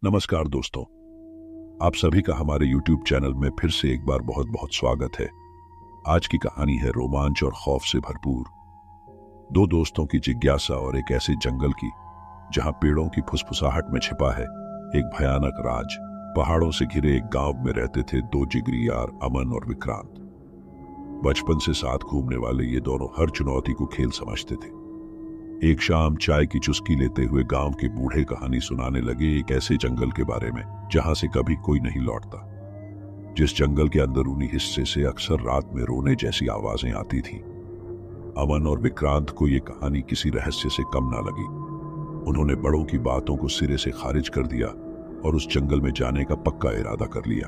नमस्कार दोस्तों, आप सभी का हमारे YouTube चैनल में फिर से एक बार बहुत बहुत स्वागत है। आज की कहानी है रोमांच और खौफ से भरपूर। दो दोस्तों की जिज्ञासा और एक ऐसे जंगल की जहां पेड़ों की फुसफुसाहट में छिपा है एक भयानक राज। पहाड़ों से घिरे एक गांव में रहते थे दो जिगरी यार, अमन और विक्रांत। बचपन से साथ घूमने वाले ये दोनों हर चुनौती को खेल समझते थे। एक शाम चाय की चुस्की लेते हुए गांव के बूढ़े कहानी सुनाने लगे एक ऐसे जंगल के बारे में जहां से कभी कोई नहीं लौटता, जिस जंगल के अंदरूनी हिस्से से अक्सर रात में रोने जैसी आवाजें आती थी। अमन और विक्रांत को यह कहानी किसी रहस्य से कम ना लगी। उन्होंने बड़ों की बातों को सिरे से खारिज कर दिया और उस जंगल में जाने का पक्का इरादा कर लिया।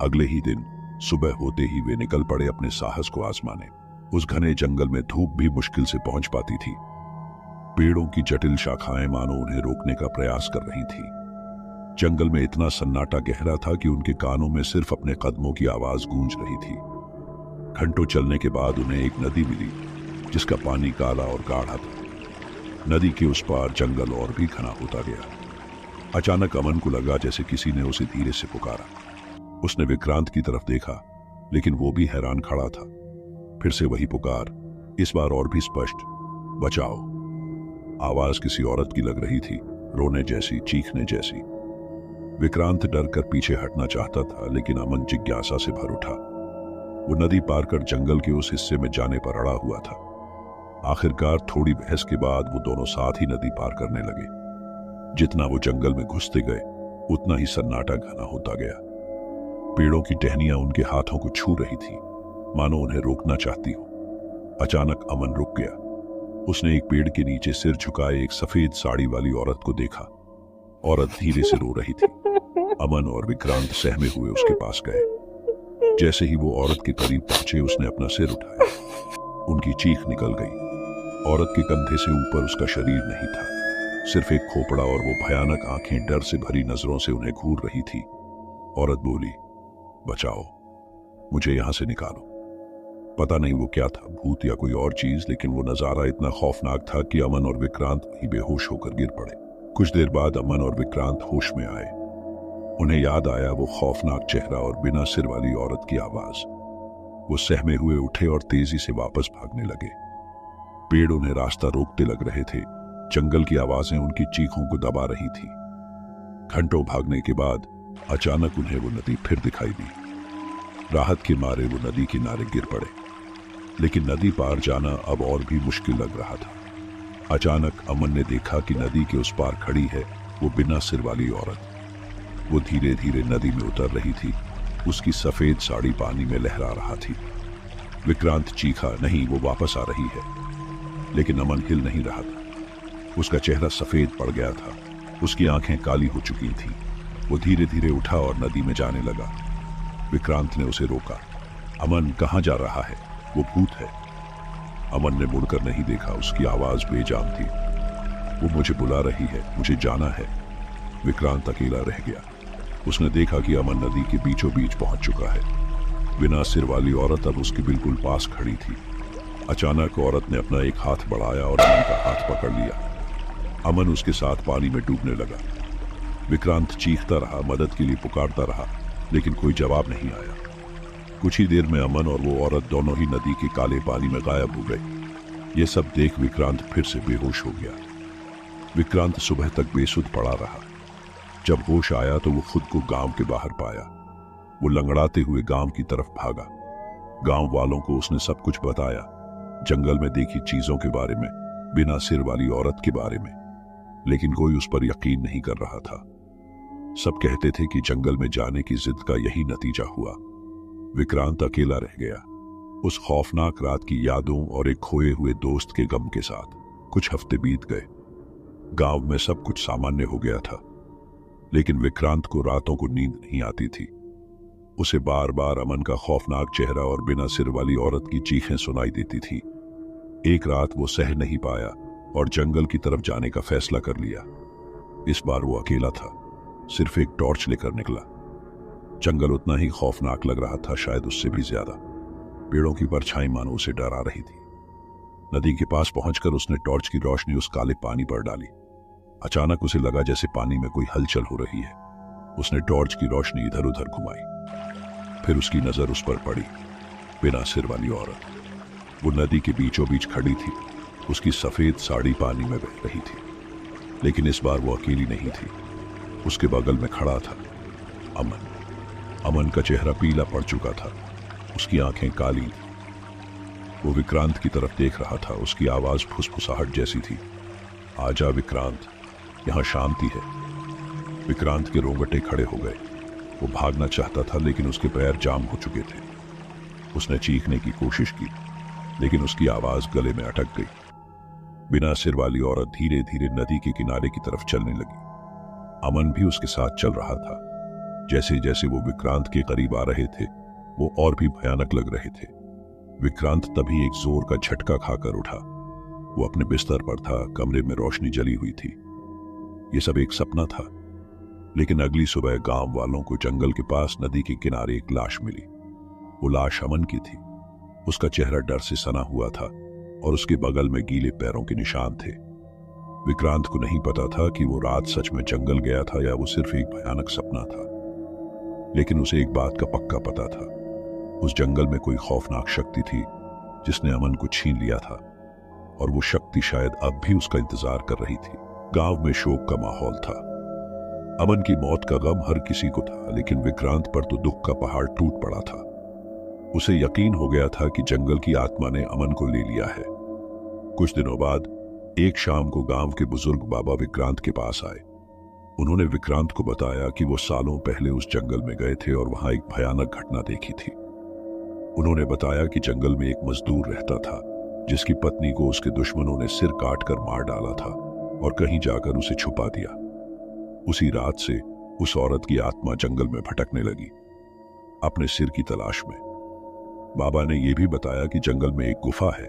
अगले ही दिन सुबह होते ही वे निकल पड़े अपने साहस को आजमाने। उस घने जंगल में धूप भी मुश्किल से पहुंच पाती थी। पेड़ों की जटिल शाखाएं मानो उन्हें रोकने का प्रयास कर रही थी। जंगल में इतना सन्नाटा गहरा था कि उनके कानों में सिर्फ अपने कदमों की आवाज गूंज रही थी। घंटों चलने के बाद उन्हें एक नदी मिली जिसका पानी काला और गाढ़ा था। नदी के उस पार जंगल और भी घना होता गया। अचानक अमन को लगा जैसे किसी ने उसे धीरे से पुकारा। उसने विक्रांत की तरफ देखा, लेकिन वो भी हैरान खड़ा था। फिर से वही पुकार, इस बार और भी स्पष्ट, बचाओ। आवाज किसी औरत की लग रही थी, रोने जैसी, चीखने जैसी। विक्रांत डर कर पीछे हटना चाहता था, लेकिन अमन जिज्ञासा से भर उठा। वो नदी पार कर जंगल के उस हिस्से में जाने पर अड़ा हुआ था। आखिरकार थोड़ी बहस के बाद वो दोनों साथ ही नदी पार करने लगे। जितना वो जंगल में घुसते गए उतना ही सन्नाटा घना होता गया। पेड़ों की टहनियां उनके हाथों को छू रही थी, मानो उन्हें रोकना चाहती हो। अचानक अमन रुक गया। उसने एक पेड़ के नीचे सिर झुकाए एक सफेद साड़ी वाली औरत को देखा। औरत धीरे से रो रही थी। अमन और विक्रांत सहमे हुए उसके पास गए। जैसे ही वो औरत के करीब पहुंचे उसने अपना सिर उठाया। उनकी चीख निकल गई। औरत के कंधे से ऊपर उसका शरीर नहीं था, सिर्फ एक खोपड़ा, और वो भयानक आंखें डर से भरी नजरों से उन्हें घूर रही थी। औरत बोली, बचाओ, मुझे यहां से निकालो। पता नहीं वो क्या था, भूत या कोई और चीज, लेकिन वो नजारा इतना खौफनाक था कि अमन और विक्रांत वहीं बेहोश होकर गिर पड़े। कुछ देर बाद अमन और विक्रांत होश में आए। उन्हें याद आया वो खौफनाक चेहरा और बिना सिर वाली औरत की आवाज। वो सहमे हुए उठे और तेजी से वापस भागने लगे। पेड़ उन्हें रास्ता रोकते लग रहे थे। जंगल की आवाजें उनकी चीखों को दबा रही थी। घंटों भागने के बाद अचानक उन्हें वो नदी फिर दिखाई दी। राहत के मारे वो नदी किनारे गिर पड़े, लेकिन नदी पार जाना अब और भी मुश्किल लग रहा था। अचानक अमन ने देखा कि नदी के उस पार खड़ी है वो बिना सिर वाली औरत। वो धीरे धीरे नदी में उतर रही थी। उसकी सफेद साड़ी पानी में लहरा रहा थी। विक्रांत चीखा, नहीं, वो वापस आ रही है। लेकिन अमन हिल नहीं रहा था। उसका चेहरा सफेद पड़ गया था। उसकी आंखें काली हो चुकी थी। वो धीरे धीरे उठा और नदी में जाने लगा। विक्रांत ने उसे रोका। अमन, कहाँ जा रहा है? वो भूत है। अमन ने मुड़कर नहीं देखा। उसकी आवाज बेजान थी, वो मुझे बुला रही है, मुझे जाना है। विक्रांत अकेला रह गया। उसने देखा कि अमन नदी के बीचों बीच पहुंच चुका है। बिना सिर वाली औरत अब उसके बिल्कुल पास खड़ी थी। अचानक औरत ने अपना एक हाथ बढ़ाया और अमन का हाथ पकड़ लिया। अमन उसके साथ पानी में डूबने लगा। विक्रांत चीखता रहा, मदद के लिए पुकारता रहा, लेकिन कोई जवाब नहीं आया। कुछ ही देर में अमन और वो औरत दोनों ही नदी के काले पानी में गायब हो गए। ये सब देख विक्रांत फिर से बेहोश हो गया। विक्रांत सुबह तक बेसुध पड़ा रहा। जब होश आया तो वो खुद को गांव के बाहर पाया। वो लंगड़ाते हुए गांव की तरफ भागा। गांव वालों को उसने सब कुछ बताया, जंगल में देखी चीजों के बारे में, बिना सिर वाली औरत के बारे में, लेकिन कोई उस पर यकीन नहीं कर रहा था। सब कहते थे कि जंगल में जाने की जिद का यही नतीजा हुआ। विक्रांत अकेला रह गया, उस खौफनाक रात की यादों और एक खोए हुए दोस्त के गम के साथ। कुछ हफ्ते बीत गए। गांव में सब कुछ सामान्य हो गया था, लेकिन विक्रांत को रातों को नींद नहीं आती थी। उसे बार बार अमन का खौफनाक चेहरा और बिना सिर वाली औरत की चीखें सुनाई देती थी। एक रात वो सह नहीं पाया और जंगल की तरफ जाने का फैसला कर लिया। इस बार वो अकेला था, सिर्फ एक टॉर्च लेकर निकला। जंगल उतना ही खौफनाक लग रहा था, शायद उससे भी ज्यादा। पेड़ों की परछाई मानो उसे डरा रही थी। नदी के पास पहुंचकर उसने टॉर्च की रोशनी उस काले पानी पर डाली। अचानक उसे लगा जैसे पानी में कोई हलचल हो रही है। उसने टॉर्च की रोशनी इधर उधर घुमाई। फिर उसकी नजर उस पर पड़ी, बिना सिर वाली औरत। वो नदी के बीचों बीच खड़ी थी। उसकी सफेद साड़ी पानी में बह रही थी, लेकिन इस बार वो अकेली नहीं थी। उसके बगल में खड़ा था अमन। अमन का चेहरा पीला पड़ चुका था, उसकी आंखें काली थी। वो विक्रांत की तरफ देख रहा था। उसकी आवाज फुसफुसाहट जैसी थी। आजा विक्रांत, यहां शांति है। विक्रांत के रोंगटे खड़े हो गए। वो भागना चाहता था, लेकिन उसके पैर जाम हो चुके थे। उसने चीखने की कोशिश की, लेकिन उसकी आवाज गले में अटक गई। बिना सिर वाली औरत धीरे धीरे नदी के किनारे की तरफ चलने लगी। अमन भी उसके साथ चल रहा था। जैसे जैसे वो विक्रांत के करीब आ रहे थे, वो और भी भयानक लग रहे थे। विक्रांत तभी एक जोर का झटका खाकर उठा। वो अपने बिस्तर पर था। कमरे में रोशनी जली हुई थी। ये सब एक सपना था। लेकिन अगली सुबह गांव वालों को जंगल के पास नदी के किनारे एक लाश मिली। वो लाश अमन की थी। उसका चेहरा डर से सना हुआ था और उसके बगल में गीले पैरों के निशान थे। विक्रांत को नहीं पता था कि वो रात सच में जंगल गया था या वो सिर्फ एक भयानक सपना था। लेकिन उसे एक बात का पक्का पता था, उस जंगल में कोई खौफनाक शक्ति थी जिसने अमन को छीन लिया था, और वो शक्ति शायद अब भी उसका इंतजार कर रही थी। गांव में शोक का माहौल था। अमन की मौत का गम हर किसी को था, लेकिन विक्रांत पर तो दुख का पहाड़ टूट पड़ा था। उसे यकीन हो गया था कि जंगल की आत्मा ने अमन को ले लिया है। कुछ दिनों बाद एक शाम को गांव के बुजुर्ग बाबा विक्रांत के पास आए। उन्होंने विक्रांत को बताया कि वो सालों पहले उस जंगल में गए थे और वहां एक भयानक घटना देखी थी। उन्होंने बताया कि जंगल में एक मजदूर रहता था जिसकी पत्नी को उसके दुश्मनों ने सिर काटकर मार डाला था और कहीं जाकर उसे छुपा दिया। उसी रात से उस औरत की आत्मा जंगल में भटकने लगी, अपने सिर की तलाश में। बाबा ने यह भी बताया कि जंगल में एक गुफा है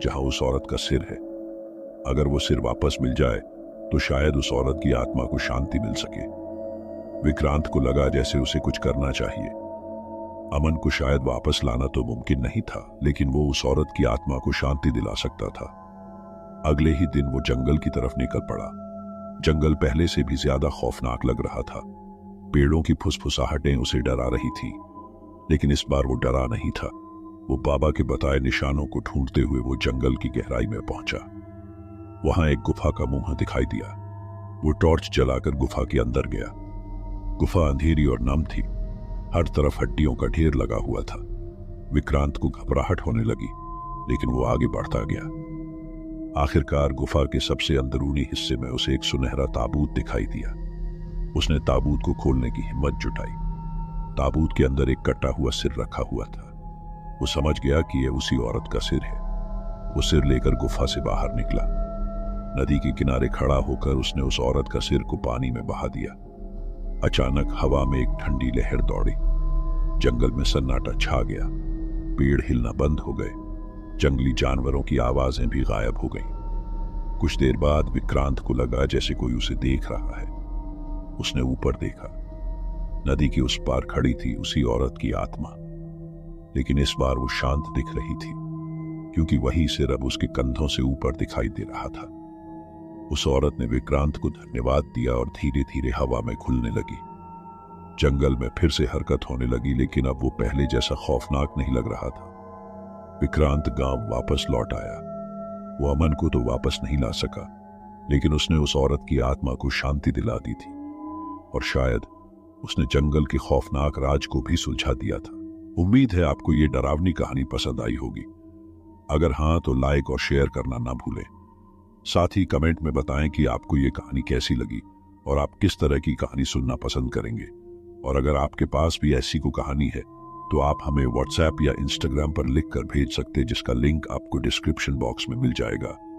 जहां उस औरत का सिर है। अगर वो सिर वापस मिल जाए तो शायद उस औरत की आत्मा को शांति मिल सके। विक्रांत को लगा जैसे उसे कुछ करना चाहिए। अमन को शायद वापस लाना तो मुमकिन नहीं था, लेकिन वो उस औरत की आत्मा को शांति दिला सकता था। अगले ही दिन वो जंगल की तरफ निकल पड़ा। जंगल पहले से भी ज्यादा खौफनाक लग रहा था। पेड़ों की फुसफुसाहटें उसे डरा रही थी, लेकिन इस बार वो डरा नहीं था। वो बाबा के बताए निशानों को ढूंढते हुए वो जंगल की गहराई में पहुंचा। वहां एक गुफा का मुंह दिखाई दिया। वो टॉर्च जलाकर गुफा के अंदर गया। गुफा अंधेरी और नम थी। हर तरफ हड्डियों का ढेर लगा हुआ था। विक्रांत को घबराहट होने लगी, लेकिन वो आगे बढ़ता गया। आखिरकार गुफा के सबसे अंदरूनी हिस्से में उसे एक सुनहरा ताबूत दिखाई दिया। उसने ताबूत को खोलने की हिम्मत जुटाई। ताबूत के अंदर एक कटा हुआ सिर रखा हुआ था। वो समझ गया कि यह उसी औरत का सिर है। वो सिर लेकर गुफा से बाहर निकला। नदी के किनारे खड़ा होकर उसने उस औरत का सिर को पानी में बहा दिया। अचानक हवा में एक ठंडी लहर दौड़ी। जंगल में सन्नाटा छा गया। पेड़ हिलना बंद हो गए। जंगली जानवरों की आवाजें भी गायब हो गईं। कुछ देर बाद विक्रांत को लगा जैसे कोई उसे देख रहा है। उसने ऊपर देखा। नदी के उस पार खड़ी थी उसी औरत की आत्मा, लेकिन इस बार वो शांत दिख रही थी, क्योंकि वही सिर अब उसके कंधों से ऊपर दिखाई दे रहा था। उस औरत ने विक्रांत को धन्यवाद दिया और धीरे धीरे हवा में खुलने लगी। जंगल में फिर से हरकत होने लगी, लेकिन अब वो पहले जैसा खौफनाक नहीं लग रहा था। विक्रांत गांव वापस लौट आया। वो अमन को तो वापस नहीं ला सका, लेकिन उसने उस औरत की आत्मा को शांति दिला दी थी, और शायद उसने जंगल के खौफनाक राज को भी सुलझा दिया था। उम्मीद है आपको ये डरावनी कहानी पसंद आई होगी। अगर हाँ तो लाइक और शेयर करना ना भूलें। साथ ही कमेंट में बताएं कि आपको ये कहानी कैसी लगी और आप किस तरह की कहानी सुनना पसंद करेंगे। और अगर आपके पास भी ऐसी कोई कहानी है तो आप हमें व्हाट्सएप या इंस्टाग्राम पर लिखकर भेज सकते हैं, जिसका लिंक आपको डिस्क्रिप्शन बॉक्स में मिल जाएगा।